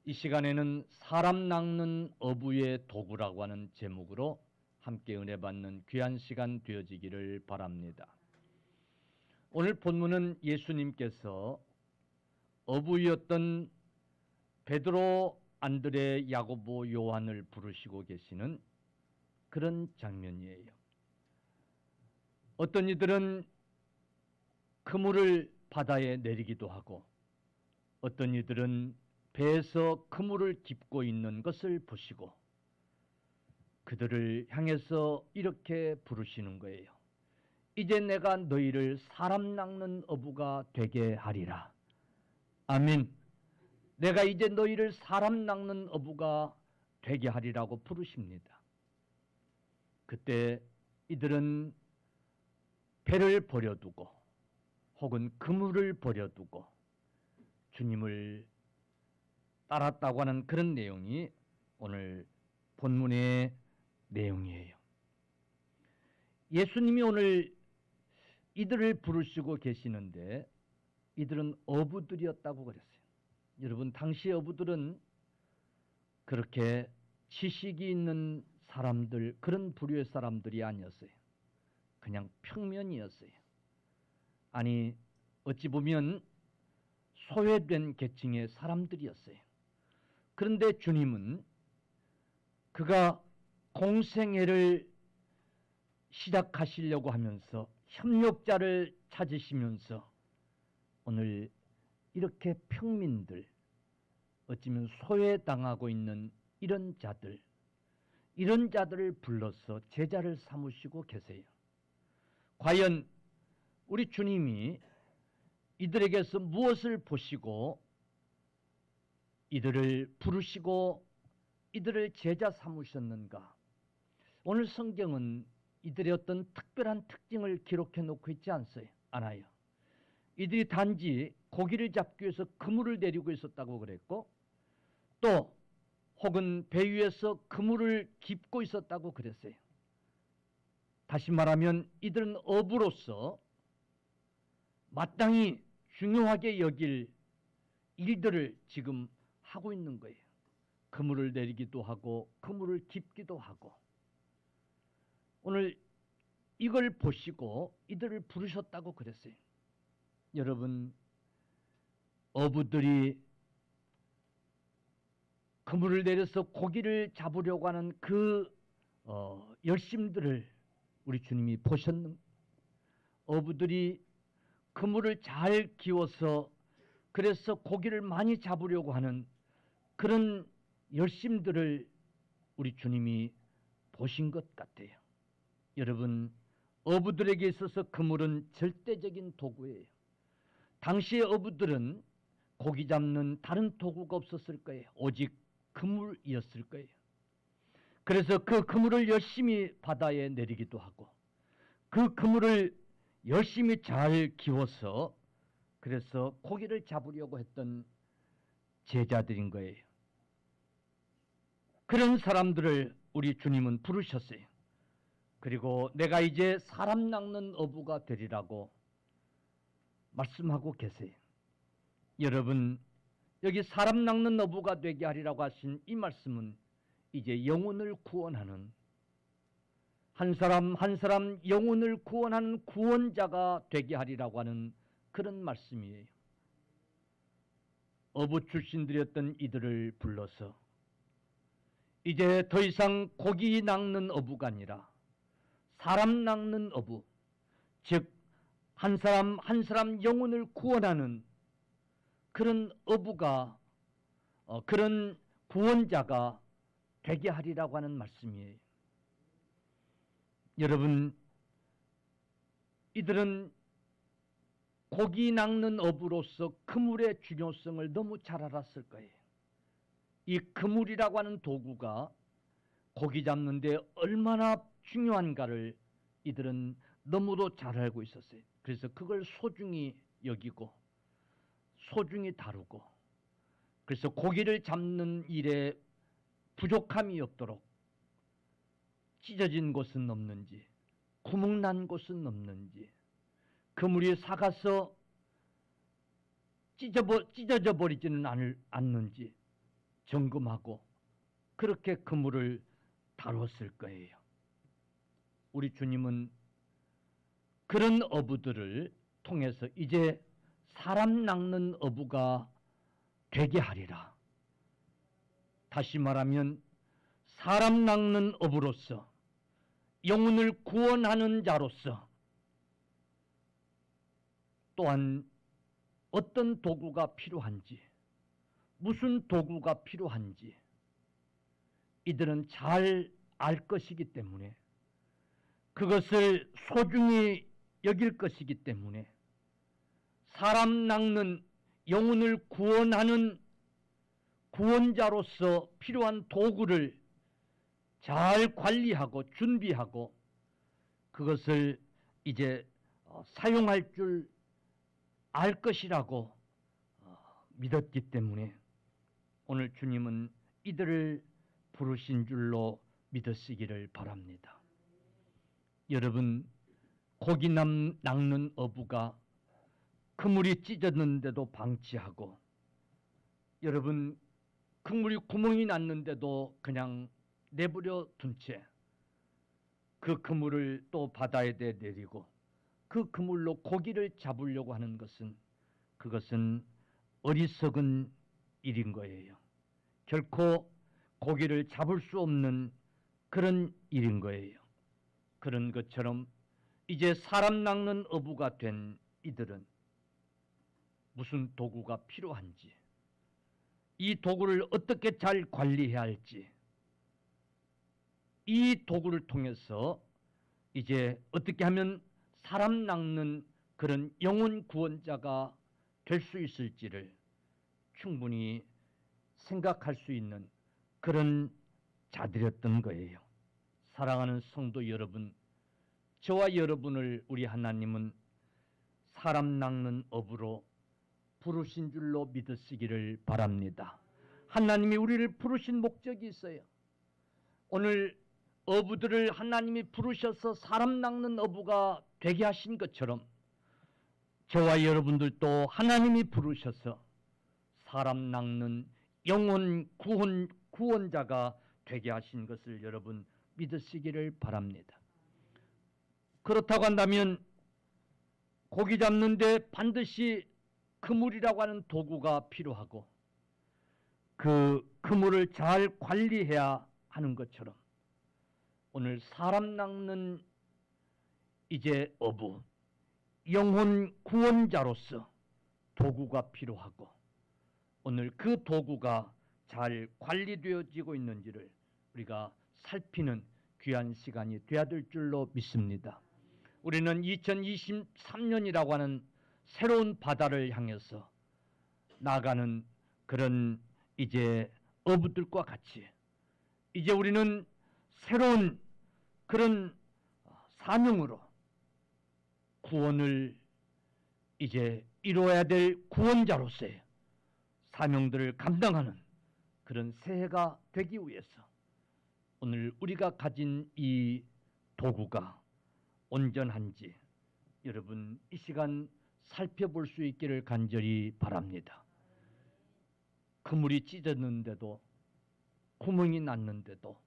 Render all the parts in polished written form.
이 시간에는 사람 낚는 어부의 도구라고 하는 제목으로 함께 은혜 받는 귀한 시간 되어지기를 바랍니다. 오늘 본문은 예수님께서 어부였던 베드로, 안드레, 야고보, 요한을 부르시고 계시는 그런 장면이에요. 어떤 이들은 그물을 바다에 내리기도 하고, 어떤 이들은 배에서 그물을 깁고 있는 것을 보시고 그들을 향해서 이렇게 부르시는 거예요. 이제 내가 너희를 사람 낚는 어부가 되게 하리라. 아멘. 내가 이제 너희를 사람 낚는 어부가 되게 하리라고 부르십니다. 그때 이들은 배를 버려두고 혹은 그물을 버려두고 주님을 따랐다고 하는 그런 내용이 오늘 본문의 내용이에요. 예수님이 오늘 이들을 부르시고 계시는데 이들은 어부들이었다고 그랬어요. 여러분, 당시 어부들은 그렇게 지식이 있는 사람들, 그런 부류의 사람들이 아니었어요. 그냥 평면이었어요. 아니, 어찌 보면 소외된 계층의 사람들이었어요. 그런데 주님은 그가 공생애를 시작하시려고 하면서 협력자를 찾으시면서 오늘 이렇게 평민들, 어찌면 소외당하고 있는 이런 자들을 불러서 제자를 삼으시고 계세요. 과연 우리 주님이 이들에게서 무엇을 보시고 이들을 부르시고 이들을 제자 삼으셨는가? 오늘 성경은 이들의 어떤 특별한 특징을 기록해 놓고 있지 않아요. 이들이 단지 고기를 잡기 위해서 그물을 내리고 있었다고 그랬고, 또 혹은 배 위에서 그물을 깁고 있었다고 그랬어요. 다시 말하면 이들은 어부로서 마땅히 중요하게 여길 일들을 지금 하고 있는 거예요. 그물을 내리기도 하고 그물을 깁기도 하고. 오늘 이걸 보시고 이들을 부르셨다고 그랬어요. 여러분, 어부들이 그물을 내려서 고기를 잡으려고 하는 그 열심들을 우리 주님이 보셨는, 어부들이 그물을 잘 기워서 그래서 고기를 많이 잡으려고 하는 그런 열심들을 우리 주님이 보신 것 같아요. 여러분, 어부들에게 있어서 그물은 절대적인 도구예요. 당시의 어부들은 고기 잡는 다른 도구가 없었을 거예요. 오직 그물이었을 거예요. 그래서 그 그물을 열심히 바다에 내리기도 하고 그 그물을 열심히 잘 기워서 그래서 고기를 잡으려고 했던 제자들인 거예요. 그런 사람들을 우리 주님은 부르셨어요. 그리고 내가 이제 사람 낚는 어부가 되리라고 말씀하고 계세요. 여러분, 여기 사람 낚는 어부가 되게 하리라고 하신 이 말씀은 이제 영혼을 구원하는, 한 사람 한 사람 영혼을 구원하는 구원자가 되게 하리라고 하는 그런 말씀이에요. 어부 출신들이었던 이들을 불러서 이제 더 이상 고기 낚는 어부가 아니라 사람 낚는 어부, 즉 한 사람 한 사람 영혼을 구원하는 그런 어부가, 그런 구원자가 되게 하리라고 하는 말씀이에요. 여러분, 이들은 고기 낚는 어부로서 그물의 중요성을 너무 잘 알았을 거예요. 이 그물이라고 하는 도구가 고기 잡는 데 얼마나 중요한가를 이들은 너무도 잘 알고 있었어요. 그래서 그걸 소중히 여기고 소중히 다루고, 그래서 고기를 잡는 일에 부족함이 없도록 찢어진 곳은 없는지, 구멍난 곳은 없는지, 그물이 삭아서 찢어져 버리지는 않는지 점검하고 그렇게 그물을 다뤘을 거예요. 우리 주님은 그런 어부들을 통해서 이제 사람 낚는 어부가 되게 하리라. 다시 말하면 사람 낚는 어부로서, 영혼을 구원하는 자로서, 또한 어떤 도구가 필요한지, 무슨 도구가 필요한지 이들은 잘 알 것이기 때문에, 그것을 소중히 여길 것이기 때문에 사람 낚는, 영혼을 구원하는 구원자로서 필요한 도구를 잘 관리하고 준비하고 그것을 이제 사용할 줄 알 것이라고 믿었기 때문에 오늘 주님은 이들을 부르신 줄로 믿으시기를 바랍니다. 여러분, 고기 낚는 어부가 그물이 찢어졌는데도 방치하고, 여러분, 그물이 구멍이 났는데도 그냥 내버려 둔 채 그 그물을 또 바다에 내리고 그 그물로 고기를 잡으려고 하는 것은, 그것은 어리석은 일인 거예요. 결코 고기를 잡을 수 없는 그런 일인 거예요. 그런 것처럼 이제 사람 낚는 어부가 된 이들은 무슨 도구가 필요한지, 이 도구를 어떻게 잘 관리해야 할지, 이 도구를 통해서 이제 어떻게 하면 사람 낚는 그런 영혼 구원자가 될 수 있을지를 충분히 생각할 수 있는 그런 자들이었던 거예요. 사랑하는 성도 여러분, 저와 여러분을 우리 하나님은 사람 낚는 어부로 부르신 줄로 믿으시기를 바랍니다. 하나님이 우리를 부르신 목적이 있어요. 오늘 어부들을 하나님이 부르셔서 사람 낚는 어부가 되게 하신 것처럼 저와 여러분들도 하나님이 부르셔서 사람 낚는 영혼 구원자가 되게 하신 것을 여러분 믿으시기를 바랍니다. 그렇다고 한다면 고기 잡는데 반드시 그물이라고 하는 도구가 필요하고 그 그물을 잘 관리해야 하는 것처럼 오늘 사람 낚는 이제 어부, 영혼 구원자로서 도구가 필요하고 오늘 그 도구가 잘 관리되어지고 있는지를 우리가 살피는 귀한 시간이 되어야 될 줄로 믿습니다. 우리는 2023년이라고 하는 새로운 바다를 향해서 나가는 그런 이제 어부들과 같이 이제 우리는 새로운 그런 사명으로 구원을 이제 이루어야 될 구원자로서의 사명들을 감당하는 그런 새해가 되기 위해서 오늘 우리가 가진 이 도구가 온전한지 여러분 이 시간 살펴볼 수 있기를 간절히 바랍니다. 그물이 찢었는데도 구멍이 났는데도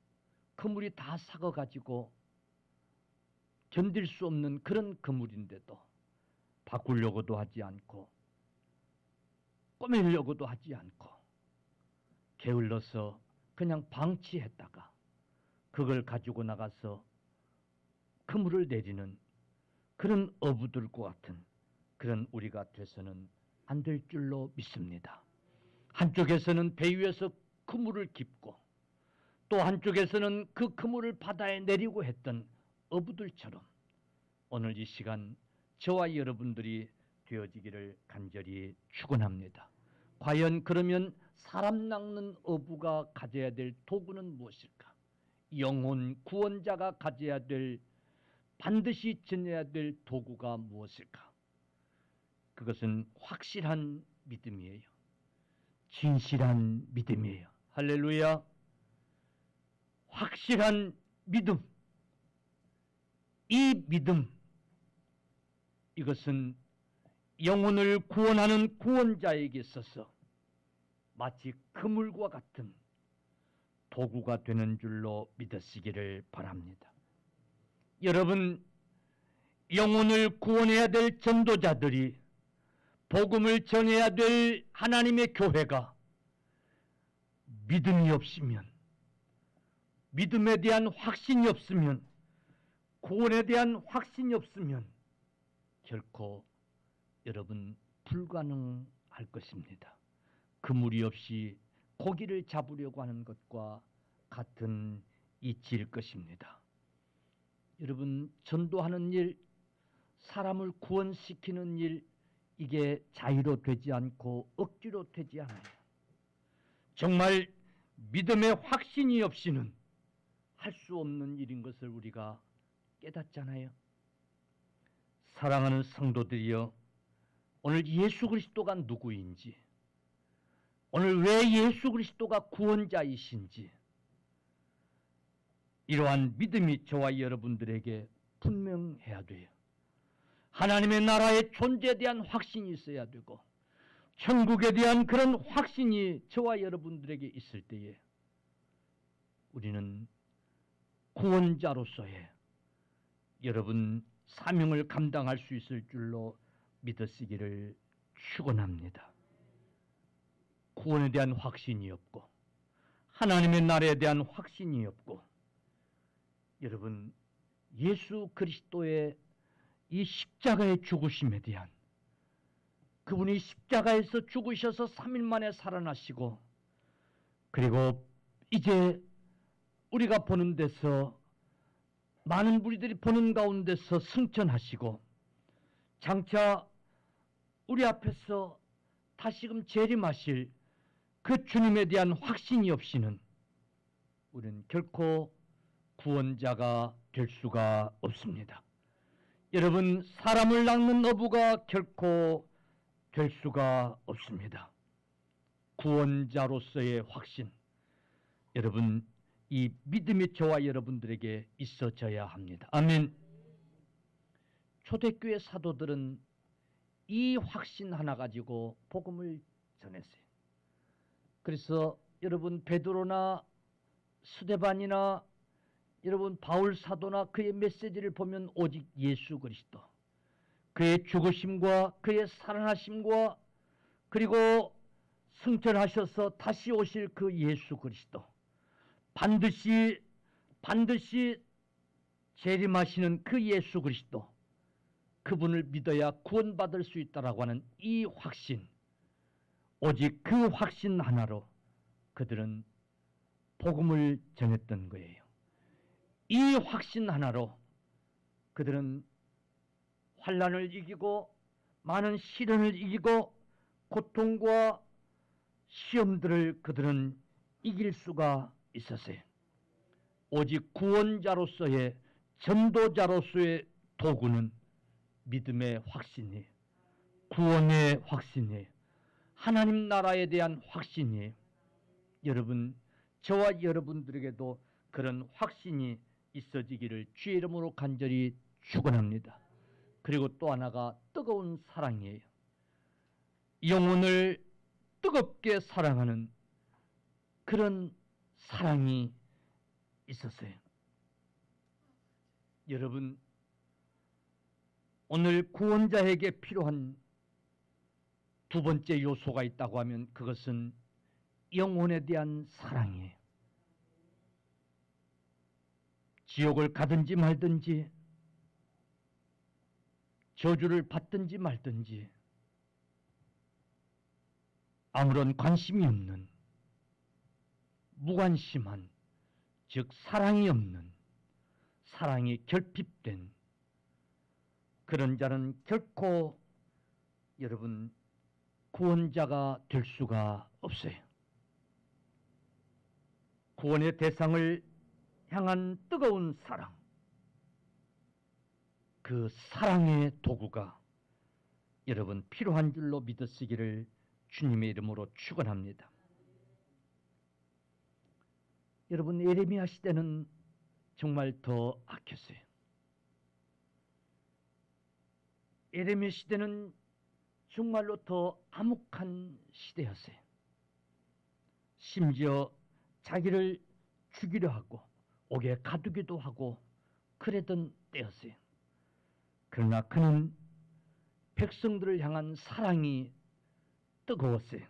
그물이 다 삭아가지고 견딜 수 없는 그런 그물인데도 바꾸려고도 하지 않고 꼬매려고도 하지 않고 게을러서 그냥 방치했다가 그걸 가지고 나가서 그물을 내리는 그런 어부들과 같은 그런 우리가 돼서는 안 될 줄로 믿습니다. 한쪽에서는 배 위에서 그물을 깁고 또 한쪽에서는 그 그물을 바다에 내리고 했던 어부들처럼 오늘 이 시간 저와 여러분들이 되어지기를 간절히 축원합니다. 과연 그러면 사람 낚는 어부가 가져야 될 도구는 무엇일까? 영혼 구원자가 가져야 될 반드시 지녀야 될 도구가 무엇일까? 그것은 확실한 믿음이에요. 진실한 믿음이에요. 할렐루야. 확실한 믿음. 이 믿음, 이것은 영혼을 구원하는 구원자에게 있어서 마치 그물과 같은 도구가 되는 줄로 믿으시기를 바랍니다. 여러분, 영혼을 구원해야 될 전도자들이, 복음을 전해야 될 하나님의 교회가 믿음이 없으면, 믿음에 대한 확신이 없으면, 구원에 대한 확신이 없으면 결코 여러분 불가능할 것입니다. 그물이 없이 고기를 잡으려고 하는 것과 같은 이치일 것입니다. 여러분, 전도하는 일, 사람을 구원시키는 일, 이게 자유로 되지 않고 억지로 되지 않아요. 정말 믿음의 확신이 없이는 할 수 없는 일인 것을 우리가 깨닫잖아요. 사랑하는 성도들이여, 오늘 예수 그리스도가 누구인지, 오늘 왜 예수 그리스도가 구원자이신지, 이러한 믿음이 저와 여러분들에게 분명해야 돼요. 하나님의 나라의 존재에 대한 확신이 있어야 되고, 천국에 대한 그런 확신이 저와 여러분들에게 있을 때에 우리는 구원자로서의 여러분 사명을 감당할 수 있을 줄로 믿으시기를 축원합니다. 구원에 대한 확신이 없고, 하나님의 나라에 대한 확신이 없고, 여러분 예수 그리스도의 이 십자가의 죽으심에 대한, 그분이 십자가에서 죽으셔서 3일 만에 살아나시고, 그리고 이제 우리가 보는 데서, 많은 무리들이 보는 가운데서 승천하시고, 장차 우리 앞에서 다시금 재림하실 그 주님에 대한 확신이 없이는 우리는 결코 구원자가 될 수가 없습니다. 여러분, 사람을 낚는 어부가 결코 될 수가 없습니다. 구원자로서의 확신, 여러분 이 믿음이 저와 여러분들에게 있어져야 합니다. 아멘. 초대교회 사도들은 이 확신 하나 가지고 복음을 전했어요. 그래서 여러분 베드로나 스데반이나 여러분 바울 사도나 그의 메시지를 보면 오직 예수 그리스도, 그의 죽으심과 그의 살아나심과 그리고 승천하셔서 다시 오실 그 예수 그리스도, 반드시 재림하시는 그 예수 그리스도, 그분을 믿어야 구원받을 수 있다라고 하는 이 확신, 오직 그 확신 하나로 그들은 복음을 전했던 거예요. 이 확신 하나로 그들은 환난을 이기고 많은 시련을 이기고 고통과 시험들을 그들은 이길 수가 있었어요. 오직 구원자로서의, 전도자로서의 도구는 믿음의 확신이에요. 구원의 확신이에요. 하나님 나라에 대한 확신이에요. 여러분, 저와 여러분들에게도 그런 확신이 있어지기를 주의 이름으로 간절히 축원합니다. 그리고 또 하나가 뜨거운 사랑이에요. 영혼을 뜨겁게 사랑하는 그런 사랑이 있었어요. 여러분, 오늘 구원자에게 필요한 두 번째 요소가 있다고 하면 그것은 영혼에 대한 사랑이에요. 지옥을 가든지 말든지, 저주를 받든지 말든지 아무런 관심이 없는, 무관심한, 즉 사랑이 없는, 사랑이 결핍된 그런 자는 결코 여러분 구원자가 될 수가 없어요. 구원의 대상을 향한 뜨거운 사랑, 그 사랑의 도구가 여러분 필요한 줄로 믿으시기를 주님의 이름으로 축원합니다. 여러분, 예레미야 시대는 정말 더 악했어요. 예레미야 시대는 정말로 더 암흑한 시대였어요. 심지어 자기를 죽이려 하고 옥에 가두기도 하고 그랬던 때였어요. 그러나 그는 백성들을 향한 사랑이 뜨거웠어요.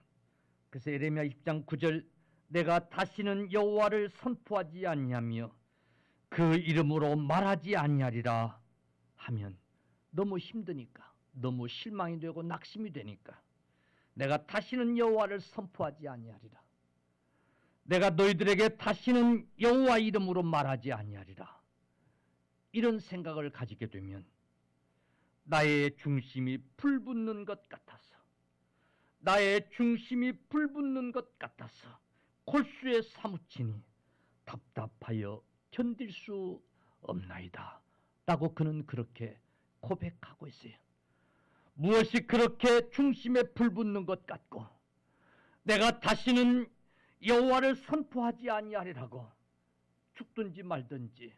그래서 예레미야 10장 9절 내가 다시는 여호와를 선포하지 아니하며 그 이름으로 말하지 아니하리라 하면 너무 힘드니까, 너무 실망이 되고 낙심이 되니까 내가 다시는 여호와를 선포하지 아니하리라, 내가 너희들에게 다시는 여호와 이름으로 말하지 아니하리라, 이런 생각을 가지게 되면 나의 중심이 불붙는 것 같아서, 나의 중심이 불붙는 것 같아서 골수에 사무치니 답답하여 견딜 수 없나이다 라고 그는 그렇게 고백하고 있어요. 무엇이 그렇게 중심에 불붙는 것 같고 내가 다시는 여호와를 선포하지 아니하리라고 죽든지 말든지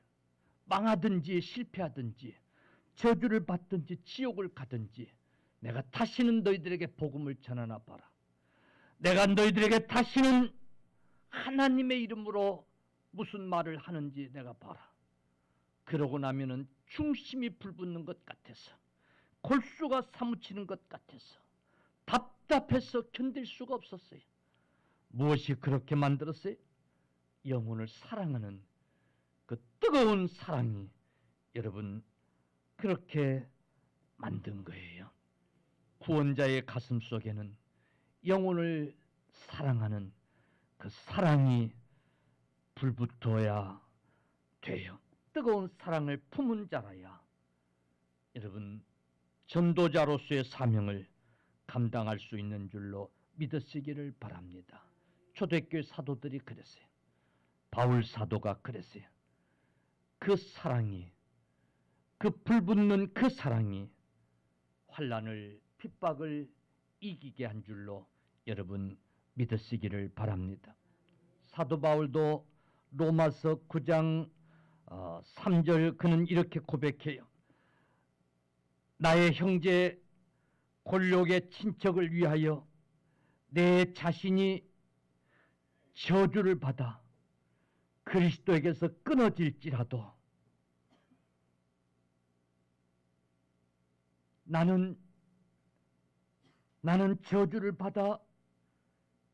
망하든지 실패하든지 저주를 받든지 지옥을 가든지 내가 다시는 너희들에게 복음을 전하나 봐라, 내가 너희들에게 다시는 하나님의 이름으로 무슨 말을 하는지 내가 봐라. 그러고 나면은 중심이 불붙는 것 같아서, 골수가 사무치는 것 같아서 답답해서 견딜 수가 없었어요. 무엇이 그렇게 만들었어요? 영혼을 사랑하는 그 뜨거운 사랑이 여러분 그렇게 만든 거예요. 구원자의 가슴 속에는 영혼을 사랑하는 그 사랑이 불붙어야 돼요. 뜨거운 사랑을 품은 자라야 여러분 전도자로서의 사명을 감당할 수 있는 줄로 믿으시기를 바랍니다. 초대교회 사도들이 그랬어요. 바울 사도가 그랬어요. 그 사랑이, 그 불붙는 그 사랑이 환난을, 핍박을 이기게 한 줄로 여러분 믿으시기를 바랍니다. 사도 바울도 로마서 9장 3절 그는 이렇게 고백해요. 나의 형제 골욕의 친척을 위하여 내 자신이 저주를 받아 그리스도에게서 끊어질지라도 나는 저주를 받아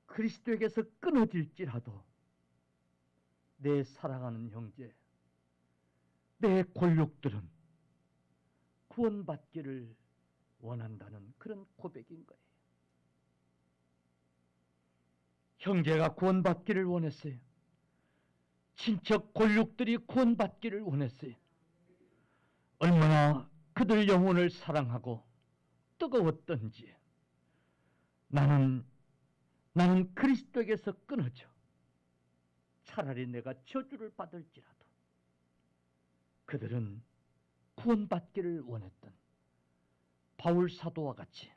그리스도에게서 끊어질지라도 내 사랑하는 형제, 내 골육들은 구원받기를 원한다는 그런 고백인 거예요. 형제가 구원받기를 원했어요. 친척 골육들이 구원받기를 원했어요. 얼마나 그들 영혼을 사랑하고 뜨거웠던지 나는 그리스도에게서 끊어져 차라리 내가 저주를 받을지라도 그들은 구원받기를 원했던 바울 사도와 같이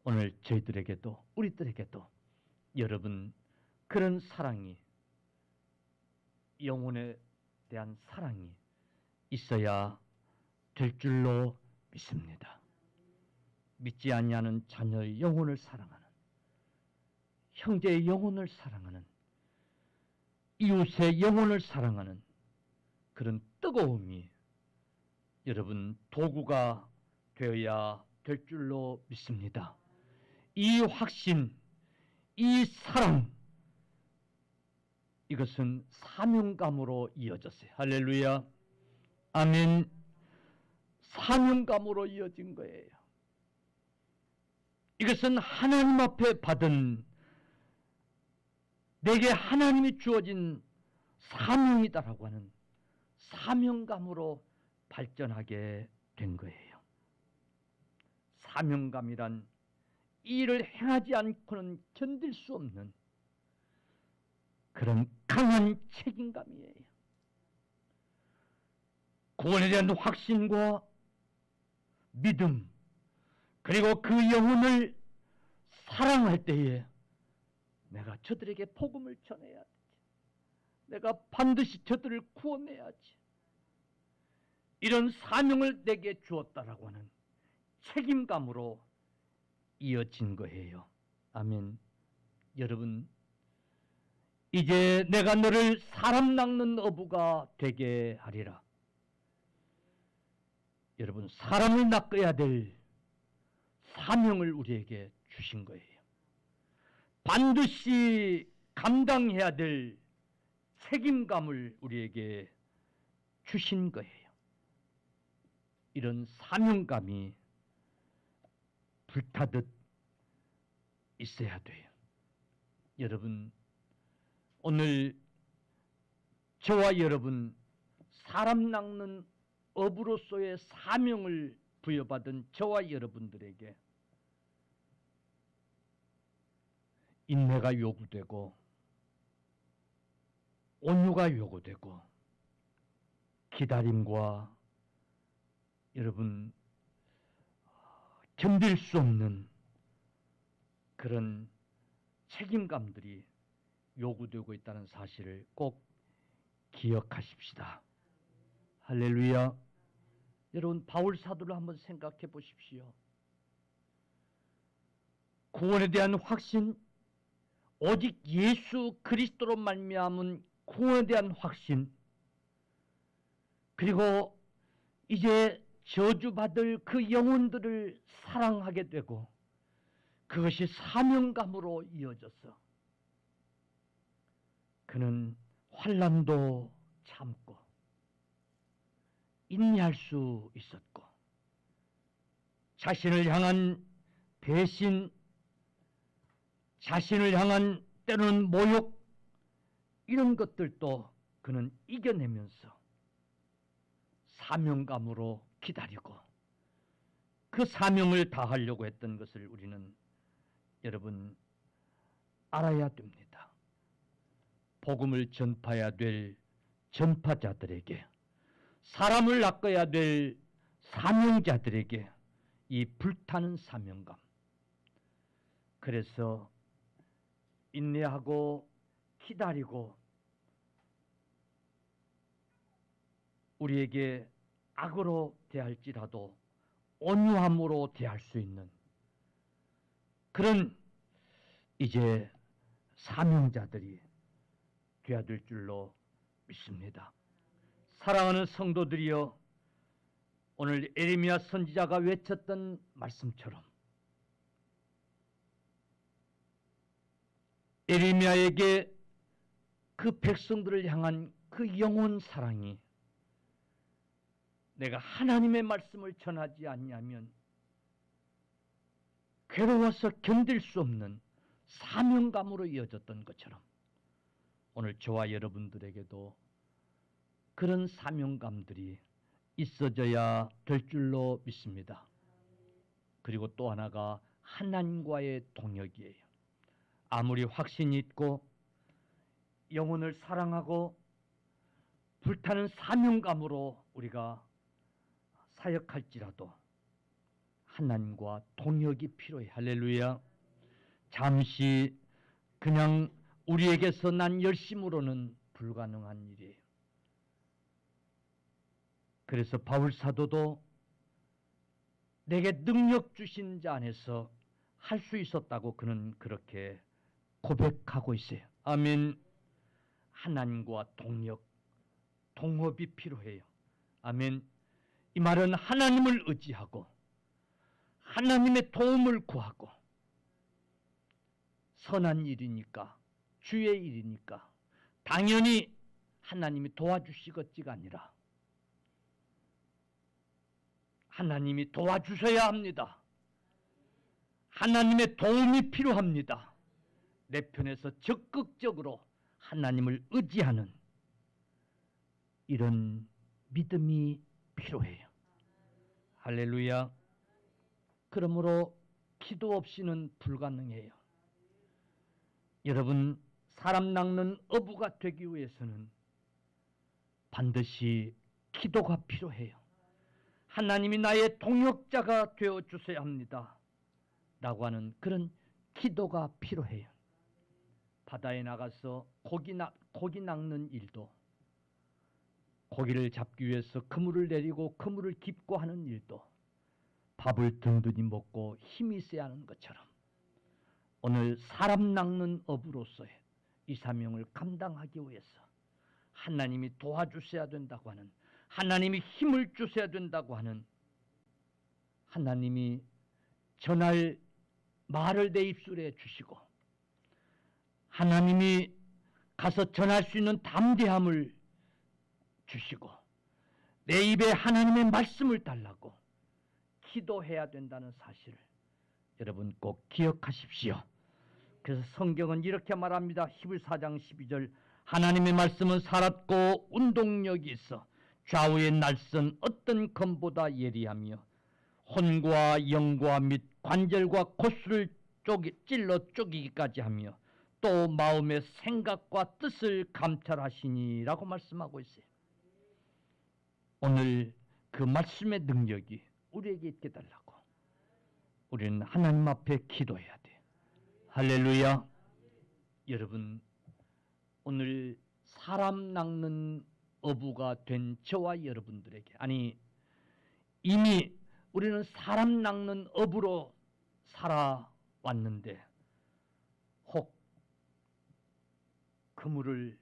오늘 저희들에게도 우리들에게도 여러분 그런 사랑이, 영혼에 대한 사랑이 있어야 될 줄로 믿습니다. 믿지 아니하는 자녀의 영혼을 사랑하는, 형제의 영혼을 사랑하는, 이웃의 영혼을 사랑하는 그런 뜨거움이 여러분 도구가 되어야 될 줄로 믿습니다. 이 확신, 이 사랑, 이것은 사명감으로 이어졌어요. 할렐루야, 아멘. 사명감으로 이어진 거예요. 이것은 하나님 앞에 받은, 내게 하나님이 주어진 사명이다라고 하는 사명감으로 발전하게 된 거예요. 사명감이란 이 일을 행하지 않고는 견딜 수 없는 그런 강한 책임감이에요. 구원에 대한 확신과 믿음, 그리고 그 영혼을 사랑할 때에 내가 저들에게 복음을 전해야지, 내가 반드시 저들을 구원해야지, 이런 사명을 내게 주었다라고 하는 책임감으로 이어진 거예요. 아멘. 여러분, 이제 내가 너를 사람 낚는 어부가 되게 하리라. 여러분, 사람을 낚아야 될 사명을 우리에게 주신 거예요. 반드시 감당해야 될 책임감을 우리에게 주신 거예요. 이런 사명감이 불타듯 있어야 돼요. 여러분, 오늘 저와 여러분, 사람 낚는 어부로서의 사명을 부여받은 저와 여러분들에게 인내가 요구되고 온유가 요구되고 기다림과 여러분 견딜 수 없는 그런 책임감들이 요구되고 있다는 사실을 꼭 기억하십시다. 할렐루야. 여러분, 바울 사도를 한번 생각해 보십시오. 구원에 대한 확신, 오직 예수 그리스도로 말미암은 구원에 대한 확신, 그리고 이제 저주받을 그 영혼들을 사랑하게 되고 그것이 사명감으로 이어져서 그는 환난도 참고 인내할 수 있었고 자신을 향한 배신, 자신을 향한 때로는 모욕, 이런 것들도 그는 이겨내면서 사명감으로 기다리고 그 사명을 다하려고 했던 것을 우리는 여러분 알아야 됩니다. 복음을 전파해야 될 전파자들에게, 사람을 낚아야 될 사명자들에게 이 불타는 사명감, 그래서 인내하고 기다리고 우리에게 악으로 대할지라도 온유함으로 대할 수 있는 그런 이제 사명자들이 되어야 될 줄로 믿습니다. 사랑하는 성도들이여, 오늘 에레미야 선지자가 외쳤던 말씀처럼 에레미야에게 그 백성들을 향한 그 영혼 사랑이 내가 하나님의 말씀을 전하지 않냐면 괴로워서 견딜 수 없는 사명감으로 이어졌던 것처럼 오늘 저와 여러분들에게도 그런 사명감들이 있어져야 될 줄로 믿습니다. 그리고 또 하나가 하나님과의 동역이에요. 아무리 확신이 있고 영혼을 사랑하고 불타는 사명감으로 우리가 사역할지라도 하나님과 동역이 필요해. 할렐루야. 잠시 그냥 우리에게서 난 열심으로는 불가능한 일이에요. 그래서 바울 사도도 내게 능력 주신 자 안에서 할 수 있었다고 그는 그렇게 고백하고 있어요. 아멘. 하나님과 동역, 동업이 필요해요. 아멘. 이 말은 하나님을 의지하고 하나님의 도움을 구하고 선한 일이니까, 주의 일이니까 당연히 하나님이 도와주시겠지가 아니라 하나님이 도와주셔야 합니다. 하나님의 도움이 필요합니다. 내 편에서 적극적으로 하나님을 의지하는 이런 믿음이 필요해요. 할렐루야. 그러므로 기도 없이는 불가능해요. 여러분, 사람 낚는 어부가 되기 위해서는 반드시 기도가 필요해요. 하나님이 나의 동역자가 되어 주셔야 합니다 라고 하는 그런 기도가 필요해요. 바다에 나가서 고기 낚는 일도, 고기를 잡기 위해서 그물을 내리고 그물을 깁고 하는 일도 밥을 든든히 먹고 힘이 있어야 하는 것처럼 오늘 사람 낚는 업으로서의 이 사명을 감당하기 위해서 하나님이 도와주셔야 된다고 하는, 하나님이 힘을 주셔야 된다고 하는, 하나님이 전할 말을 내 입술에 주시고 하나님이 가서 전할 수 있는 담대함을 주시고 내 입에 하나님의 말씀을 달라고 기도해야 된다는 사실을 여러분 꼭 기억하십시오. 그래서 성경은 이렇게 말합니다. 히브리서 4장 12절, 하나님의 말씀은 살았고 운동력이 있어 좌우의 날선 어떤 검보다 예리하며 혼과 영과 및 관절과 골수를 찔러 쪼개기까지 하며 또 마음의 생각과 뜻을 감찰하시니라고 말씀하고 있어요. 오늘 그 말씀의 능력이 우리에게 있게 달라고 우리는 하나님 앞에 기도해야 돼. 할렐루야. 여러분, 오늘 사람 낚는 어부가 된 저와 여러분들에게, 아니 이미 우리는 사람 낚는 어부로 살아왔는데 혹 그물을,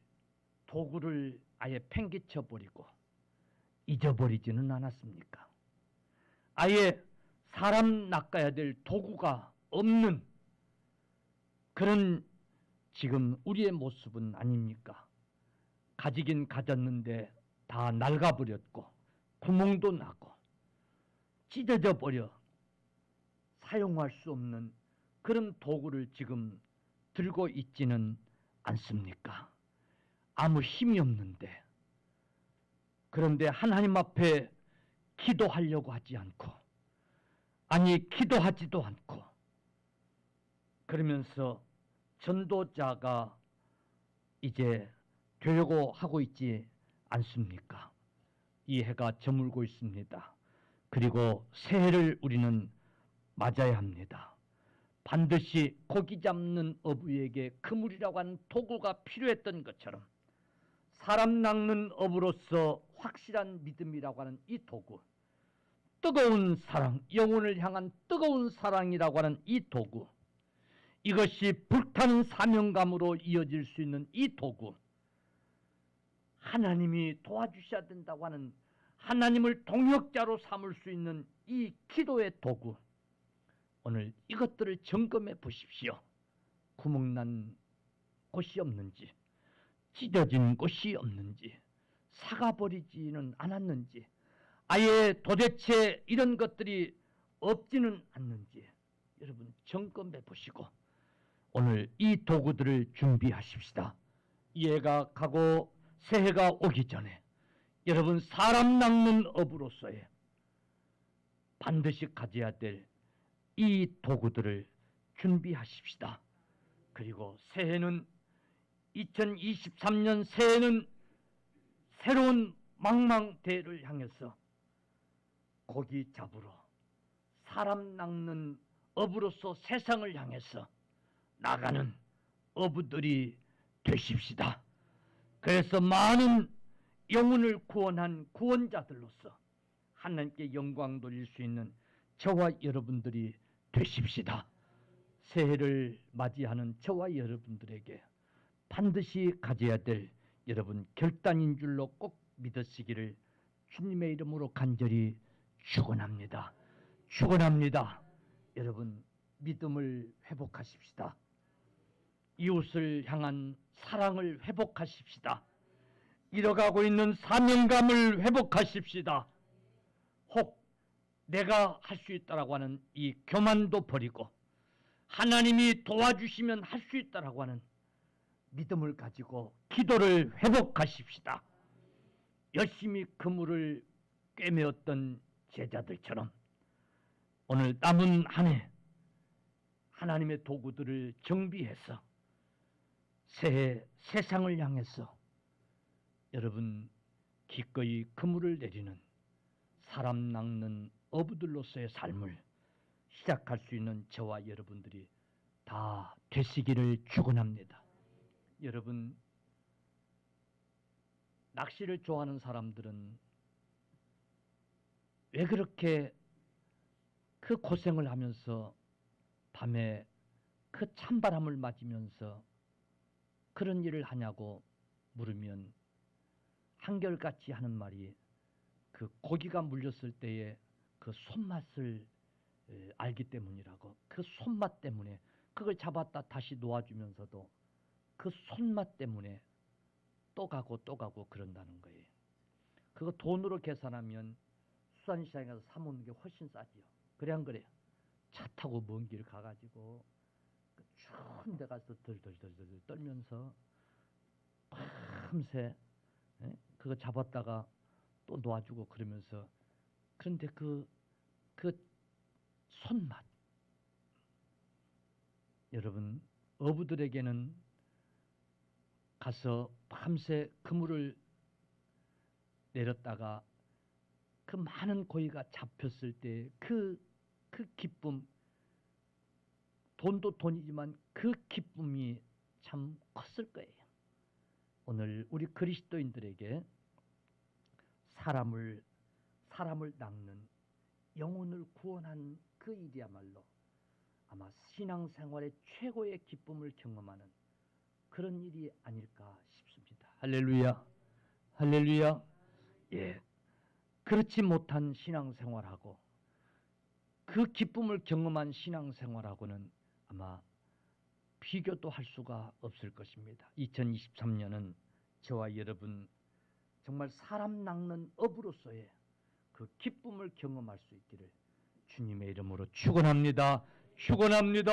도구를 아예 팽개쳐 버리고 잊어버리지는 않았습니까? 아예 사람 낚아야 될 도구가 없는 그런 지금 우리의 모습은 아닙니까? 가지긴 가졌는데 다 낡아버렸고 구멍도 나고 찢어져 버려 사용할 수 없는 그런 도구를 지금 들고 있지는 않습니까? 아무 힘이 없는데, 그런데 하나님 앞에 기도하려고 하지 않고, 아니 기도하지도 않고 그러면서 전도자가 이제 되려고 하고 있지 않습니까? 이 해가 저물고 있습니다. 그리고 새해를 우리는 맞아야 합니다. 반드시 고기 잡는 어부에게 그물이라고 하는 도구가 필요했던 것처럼 사람 낚는 어부로서 확실한 믿음이라고 하는 이 도구, 뜨거운 사랑, 영혼을 향한 뜨거운 사랑이라고 하는 이 도구, 이것이 불타는 사명감으로 이어질 수 있는 이 도구, 하나님이 도와주셔야 된다고 하는, 하나님을 동역자로 삼을 수 있는 이 기도의 도구, 오늘 이것들을 점검해 보십시오. 구멍난 곳이 없는지, 찢어진 곳이 없는지, 사가버리지는 않았는지, 아예 도대체 이런 것들이 없지는 않는지 여러분 점검해 보시고 오늘 이 도구들을 준비하십시다. 이 해가 가고 새해가 오기 전에 여러분 사람 낚는 업으로서의 반드시 가져야 될 이 도구들을 준비하십시다. 그리고 새해는 2023년 새해는 새로운 망망대해를 향해서 고기 잡으러 사람 낚는 업으로서 세상을 향해서 나가는 어부들이 되십시다. 그래서 많은 영혼을 구원한 구원자들로서 하나님께 영광 돌릴 수 있는 저와 여러분들이 되십시다. 새해를 맞이하는 저와 여러분들에게 반드시 가져야 될 여러분 결단인 줄로 꼭 믿으시기를 주님의 이름으로 간절히 축원합니다. 축원합니다. 여러분 믿음을 회복하십시다. 이웃을 향한 사랑을 회복하십시다. 잃어가고 있는 사명감을 회복하십시다. 혹 내가 할 수 있다라고 하는 이 교만도 버리고 하나님이 도와주시면 할 수 있다라고 하는 믿음을 가지고 기도를 회복하십시다. 열심히 그물을 꿰매었던 제자들처럼 오늘 남은 한 해 하나님의 도구들을 정비해서 새해 세상을 향해서 여러분 기꺼이 그물을 내리는 사람 낚는 어부들로서의 삶을 시작할 수 있는 저와 여러분들이 다 되시기를 축원합니다. 여러분 낚시를 좋아하는 사람들은 왜 그렇게 그 고생을 하면서 밤에 그 찬바람을 맞으면서 그 그런 일을 하냐고 물으면 한결같이 하는 말이 그 고기가 물렸을 때의 그 손맛을 알기 때문이라고. 그 손맛 때문에 그걸 잡았다 다시 놓아주면서도 그 손맛 때문에 또 가고 또 가고 그런다는 거예요. 그거 돈으로 계산하면 수산시장에서 사먹는 게 훨씬 싸지요. 그래 안 그래요? 차 타고 먼 길 가가지고 그 추운 데 가서 덜덜덜덜 떨면서 밤새 그거 잡았다가 또 놓아주고 그러면서, 그런데 그 손맛, 여러분 어부들에게는 가서 밤새 그물을 내렸다가 그 많은 고기가 잡혔을 때 그 기쁨, 돈도 돈이지만 그 기쁨이 참 컸을 거예요. 오늘 우리 그리스도인들에게 사람을 낚는, 영혼을 구원한 그 일이야말로 아마 신앙생활의 최고의 기쁨을 경험하는 그런 일이 아닐까 싶습니다. 할렐루야, 할렐루야. 예, 그렇지 못한 신앙생활하고 그 기쁨을 경험한 신앙생활하고는 아마 비교도 할 수가 없을 것입니다. 2023년은 저와 여러분 정말 사람 낚는 어부로서의 그 기쁨을 경험할 수 있기를 주님의 이름으로 축원합니다. 축원합니다.